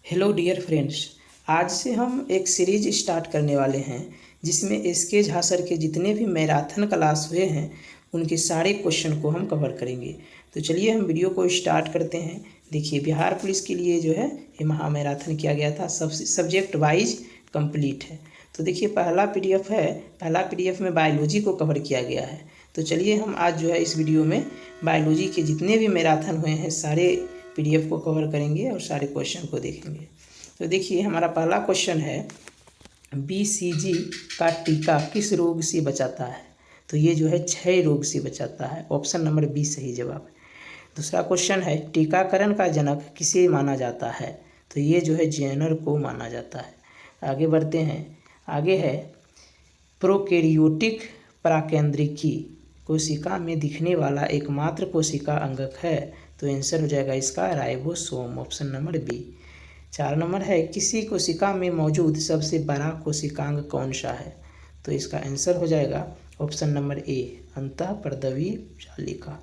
Hello dear friends. आज से हम एक सीरीज स्टार्ट करने वाले हैं जिसमें एसके झा सर के जितने भी मैराथन क्लास हुए हैं उनके सारे क्वेश्चन को हम कवर करेंगे। तो चलिए हम वीडियो को स्टार्ट करते हैं। देखिए, बिहार पुलिस के लिए जो है ये महा मैराथन किया गया था, सब सब्जेक्ट वाइज कंप्लीट है। तो देखिए, पहला पीडीएफ है, पहला पीडीएफ में बायोलॉजी को कवर किया गया है। तो चलिए हम आज जो है इस वीडियो में बायोलॉजी के जितने भी मैराथन हुए हैं सारे पीडीएफ को कवर करेंगे और सारे क्वेश्चन को देखेंगे। तो देखिए, हमारा पहला क्वेश्चन है, बीसीजी का टीका किस रोग से बचाता है? तो ये जो है क्षय रोग से बचाता है। ऑप्शन नंबर बी सही जवाब है। दूसरा क्वेश्चन है, टीकाकरण का जनक किसे माना जाता है? तो ये जो है जेनर को माना जाता है। आगे बढ़ते हैं। आगे है, प्रोकैरियोटिक प्राकेंद्रिकी कोशिका में दिखने वाला एकमात्र कोशिका अंगक है। तो आंसर हो जाएगा इसका ribosome, option number B. 4 number है, किसी कोशिका में मौजूद सबसे बड़ा कोशिकांग कौन सा है? तो इसका आंसर हो जाएगा ऑप्शन नंबर ए, अंतःपर्दवीय जालिका।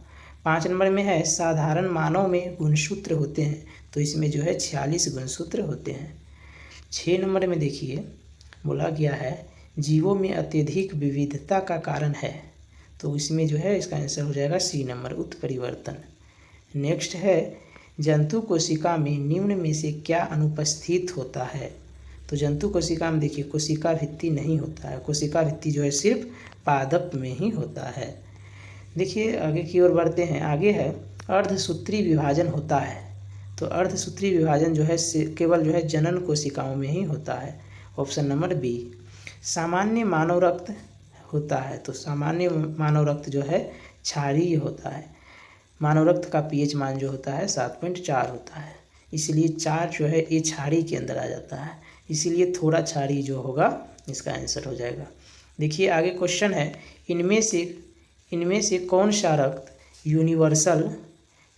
5 नंबर में है, साधारण मानव में गुणसूत्र होते हैं। तो इसमें जो है 46 गुणसूत्र होते हैं। 6 नंबर में देखिए, बोला गया है जीवों में अत्यधिक विविधता का कारण है। तो इसमें जो है इसका आंसर हो जाएगा सी नंबर, उत्परिवर्तन। नेक्स्ट है, जंतु कोशिका में निम्न में से क्या अनुपस्थित होता है? तो जंतु कोशिका में देखिए कोशिका भित्ति नहीं होता है, कोशिका भित्ति जो है सिर्फ पादप में ही होता है। देखिए आगे की ओर बढ़ते हैं। आगे है, अर्धसूत्री विभाजन होता है। तो अर्धसूत्री विभाजन जो है केवल जो है जनन कोशिकाओं में ही होता है। Option number B. सामान्य मानव रक्त होता है। तो सामान्य मानव रक्त जो है क्षारीय होता है। मानव रक्त का पीएच मान जो होता है 7.4 होता है, इसलिए 4 जो है ये क्षारीय के अंदर आ जाता है, इसीलिए थोड़ा क्षारीय जो होगा इसका आंसर हो जाएगा। देखिए आगे क्वेश्चन है, इनमें से कौन सा रक्त यूनिवर्सल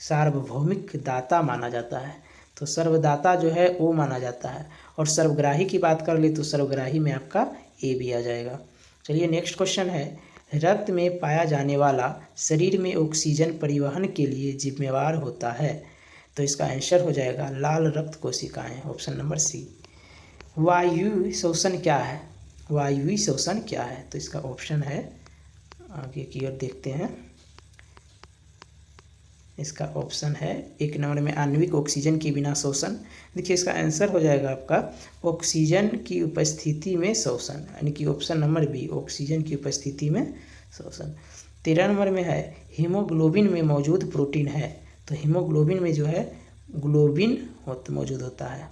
सार्वभौमिक दाता माना जाता है? तो सर्वदाता जो है वो माना जाता है। और सर्वग्राही की बात कर ले तो सर्वग्राही में आपका ए भी आ जाएगा। चलिए नेक्स्ट क्वेश्चन है, रक्त में पाया जाने वाला शरीर में ऑक्सीजन परिवहन के लिए जिम्मेवार होता है। तो इसका आंसर हो जाएगा लाल रक्त कोशिकाएं, ऑप्शन नंबर सी। वायु शोषण क्या है? वायुवी शोषण क्या है? तो इसका ऑप्शन है, आगे की ओर देखते हैं, इसका ऑप्शन है 1 नंबर में आणविक ऑक्सीजन के बिना शोषण। देखिए इसका आंसर हो जाएगा आपका ऑक्सीजन की उपस्थिति में शोषण, यानी कि ऑप्शन नंबर बी, ऑक्सीजन की उपस्थिति में शोषण। 13 नंबर में है, हीमोग्लोबिन में मौजूद प्रोटीन है। तो हीमोग्लोबिन में जो है ग्लोबिन मौजूद होता है।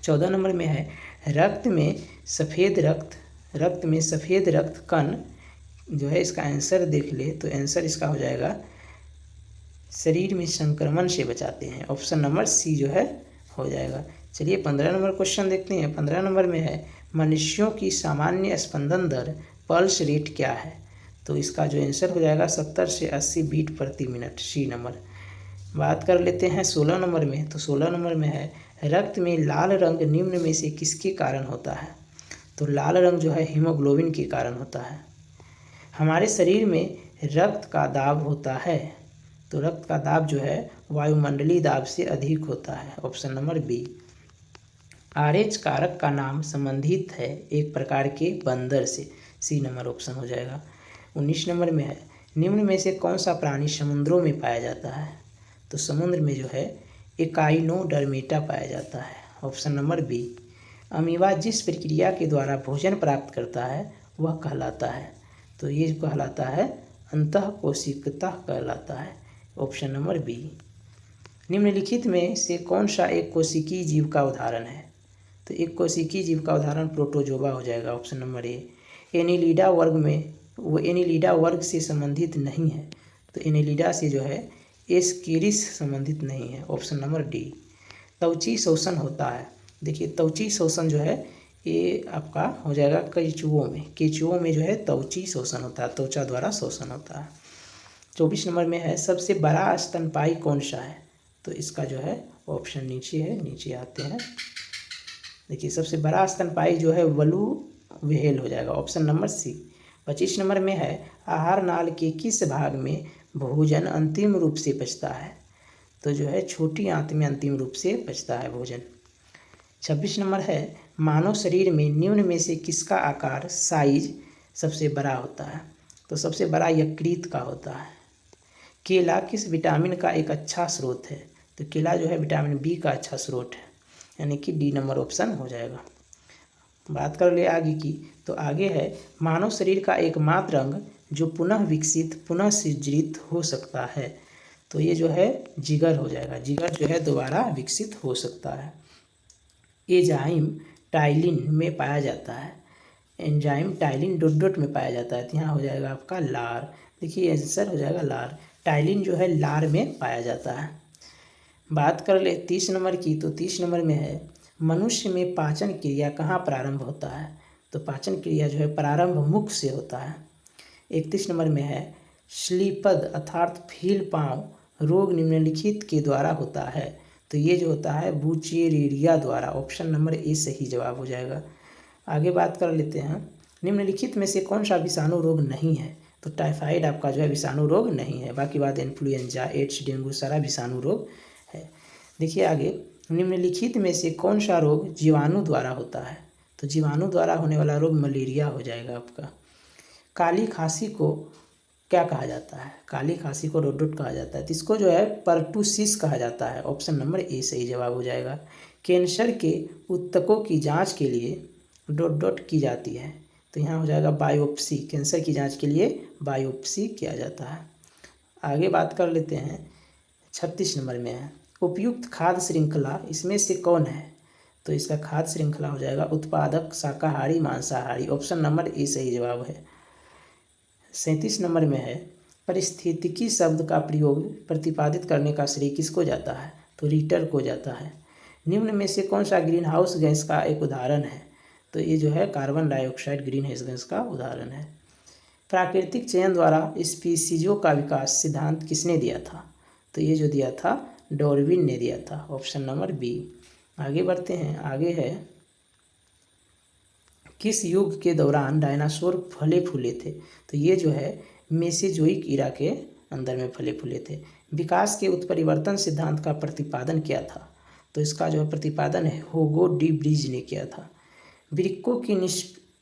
14 नंबर में है, रक्त में सफ़ेद रक्त कण जो है, इसका आंसर देख ले तो आंसर इसका हो जाएगा शरीर में संक्रमण से बचाते हैं। ऑप्शन नंबर सी जो है हो जाएगा। चलिए 15 नंबर क्वेश्चन देखते हैं। 15 नंबर में है, मनुष्यों की सामान्य स्पंदन दर पल्स रेट क्या है? तो इसका जो आंसर हो जाएगा 70 से 80 बीट प्रति मिनट, सी नंबर। बात कर लेते हैं 16 नंबर में। तो 16 नंबर में है, रक्त में लाल रंग निम्न में से किसके कारण होता है? तो लाल रंग जो है हीमोग्लोबिन के कारण होता है। हमारे शरीर में रक्त का दाब होता है। तो रक्त का दाब जो है वायुमंडलीय दाब से अधिक होता है, ऑप्शन नंबर बी। आरएच कारक का नाम संबंधित है एक प्रकार के बंदर से, सी नंबर ऑप्शन हो जाएगा। 19 नंबर में है, निम्न में से कौन सा प्राणी समुद्रों में पाया जाता है? तो समुद्र में जो है एकाइनोडर्मेटा पाया जाता है, ऑप्शन नंबर बी। अमीबा जिस प्रक्रिया के द्वारा भोजन प्राप्त करता है वह कहलाता है। तो ये कहलाता है अंतःकोशिकता कहलाता है, ऑप्शन नंबर बी। निम्नलिखित में से कौन सा एक कोशिकीय जीव का उदाहरण है? तो एक कोशिकीय जीव का उदाहरण प्रोटोजोआ हो जाएगा, ऑप्शन नंबर ए। एनिलिडा वर्ग में वो एनिलिडा वर्ग से संबंधित नहीं है। तो एनिलिडा से जो है एस्केरिस संबंधित नहीं है, ऑप्शन नंबर डी। त्वची शोषण होता है। देखिए त्वची शोषण जो है ये आपका हो जाएगा केंचुओं में जो है त्वची शोषण होता है, त्वचा द्वारा शोषण होता है। 24 नंबर में है, सबसे बड़ा स्तनपायी कौन सा है? तो इसका जो है ऑप्शन नीचे है, नीचे आते हैं। देखिए सबसे बड़ा स्तनपायी जो है वलू व्हेल हो जाएगा, ऑप्शन नंबर सी। 25 नंबर में है, आहार नाल के किस भाग में भोजन अंतिम रूप से पचता है? तो जो है छोटी आंत में अंतिम रूप से पचता है भोजन। 26 नंबर है मानव शरीर में निम्न में से किसका आकार साइज सबसे बड़ा होता है? तो सबसे बड़ा यकृत का होता है। केला किस विटामिन का एक अच्छा स्रोत है? तो केला जो है विटामिन बी का अच्छा स्रोत है, यानी कि डी नंबर ऑप्शन हो जाएगा। बात कर ले आगे की, तो आगे है मानव शरीर का एकमात्र अंग जो पुनः विकसित पुनः सृजित हो सकता है। तो ये जो है जिगर हो जाएगा। जिगर जो है दोबारा विकसित हो सकता है। एंजाइम टाइलिन में पाया जाता है। एंजाइम टाइलिन डॉट डॉट में पाया जाता है, तो यहाँ हो जाएगा आपका लार। देखिए आंसर हो जाएगा लार। टाइलिन जो है लार में पाया जाता है। बात कर ले 30 नंबर की, तो 30 नंबर में है मनुष्य में पाचन क्रिया कहाँ प्रारंभ होता है? तो पाचन क्रिया जो है प्रारंभ मुख से होता है। 31 नंबर में है श्लीपद अर्थात फील पाँव रोग निम्नलिखित के द्वारा होता है। तो ये जो होता है बुचेरेरिया द्वारा। ऑप्शन नंबर ए सही जवाब हो जाएगा। आगे बात कर लेते हैं निम्नलिखित में से कौन सा विषाणु रोग नहीं है? तो टाइफाइड आपका जो है विषाणु रोग नहीं है। बाकी बात इन्फ्लुएंजा, एड्स, डेंगू सारा विषाणु रोग है। देखिए आगे निम्नलिखित में से कौन सा रोग जीवाणु द्वारा होता है? तो जीवाणु द्वारा होने वाला रोग मलेरिया हो जाएगा आपका। काली खांसी को क्या कहा जाता है? काली खांसी को रोडोट कहा जाता है, तो इसको जो है परटूसिस कहा जाता है। ऑप्शन नंबर ए सही जवाब हो जाएगा। कैंसर के ऊतकों की जांच के लिए डॉट डॉट की जाती है, तो यहाँ हो जाएगा बायोप्सी। कैंसर की जांच के लिए बायोप्सी किया जाता है। आगे बात कर लेते हैं 36 नंबर में है उपयुक्त खाद्य श्रृंखला इसमें से कौन है? तो इसका खाद्य श्रृंखला हो जाएगा उत्पादक, शाकाहारी, मांसाहारी। ऑप्शन नंबर ए सही जवाब है। 37 नंबर में है परिस्थितिकी शब्द का प्रयोग प्रतिपादित करने का श्रेय किसको जाता है? तो रीटर को जाता है। निम्न में से कौन सा ग्रीन हाउस गैस का एक उदाहरण है? तो ये जो है carbon dioxide green house gas का उदाहरण है। प्राकृतिक चयन द्वारा स्पीसीजों का विकास सिद्धांत किसने दिया था? तो ये जो दिया था डार्विन ने दिया था। Option number B. आगे बढ़ते हैं। आगे है किस युग के दौरान डायनासोर फले फूले थे? तो ये जो है मेसेजोइक इरा के अंदर में फले फूले थे। विकास के उत्परिवर्तन सिद्धांत का प्रतिपादन किया था? तो इसका जो प्रतिपादन है होगो डी ब्रिज ने किया था। वृक्कों की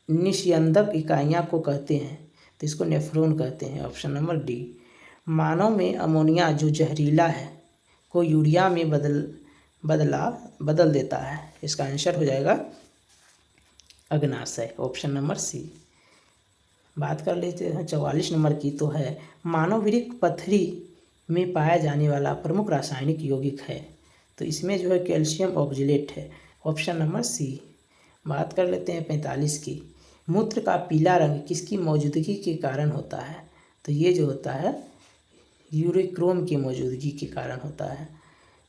निस्यंदक इकाइयाँ को कहते हैं? तो इसको नेफ्रॉन कहते हैं। Option number D. मानव में अमोनिया जो जहरीला है को यूरिया में बदल देता है। इसका आंसर हो जाएगा अग्नाशय। Option number C. बात कर लेते हैं 44 नंबर की, तो है मानव वृक्क पथरी में पाया जाने वाला प्रमुख रासायनिक यौगिक है? तो इसमें जो है कैल्शियम ऑक्जेलेट है। Option number C. बात कर लेते हैं 45 की, मूत्र का पीला रंग किसकी मौजूदगी के कारण होता है? तो ये जो होता है यूरेक्रोम की मौजूदगी के कारण होता है।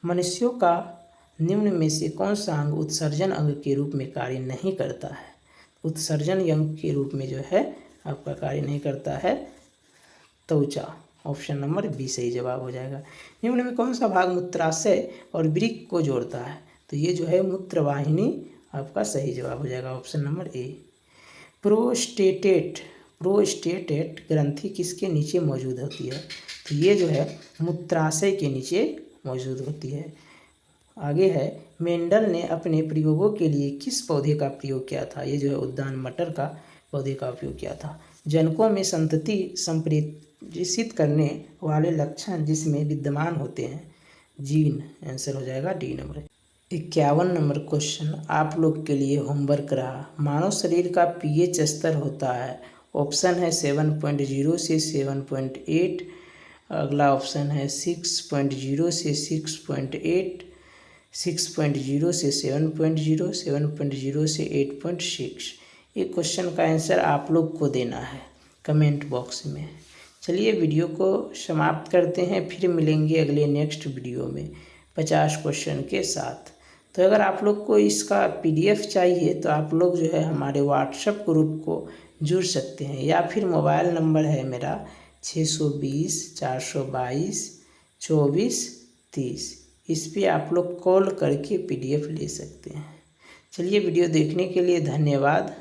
मनुष्यों का निम्न में से कौन सा अंग उत्सर्जन अंग के रूप में कार्य नहीं करता है? उत्सर्जन अंग के रूप में जो है आपका कार्य नहीं करता है त्वचा। ऑप्शन नंबर बी सही जवाब हो जाएगा। निम्न में कौन सा भाग मूत्राशय और वृक्क को जोड़ता है? तो ये जो है मूत्रवाहिनी आपका सही जवाब हो जाएगा। Option number A. प्रोस्टेटेट ग्रंथि किसके नीचे मौजूद होती है? तो ये जो है मूत्राशय के नीचे मौजूद होती है। आगे है मेंडल ने अपने प्रयोगों के लिए किस पौधे का प्रयोग किया था? ये जो है उद्यान मटर का पौधे का उपयोग किया था। जनकों में संतति संप्रेषित करने वाले लक्षण जिसमें विद्यमान होते हैं जीन। आंसर हो जाएगा डी नंबर। 51 नंबर क्वेश्चन आप लोग के लिए होमवर्क रहा। मानव शरीर का पीएच स्तर होता है, ऑप्शन है 7.0 से 7.8, अगला ऑप्शन है 6.0 से 6.8, 6.0 से 7.0, 7.0 से 8.6। ये क्वेश्चन का आंसर आप लोग को देना है कमेंट बॉक्स में। चलिए वीडियो को समाप्त करते हैं, फिर मिलेंगे अगले नेक्स्ट वीडियो में 50 क्वेश्चन के साथ। तो अगर आप लोग को इसका PDF चाहिए तो आप लोग जो है हमारे व्हाट्सएप ग्रुप को जुड़ सकते हैं, या फिर मोबाइल नंबर है मेरा 620 422 24 30। इस पर आप लोग कॉल करके PDF ले सकते हैं। चलिए वीडियो देखने के लिए धन्यवाद।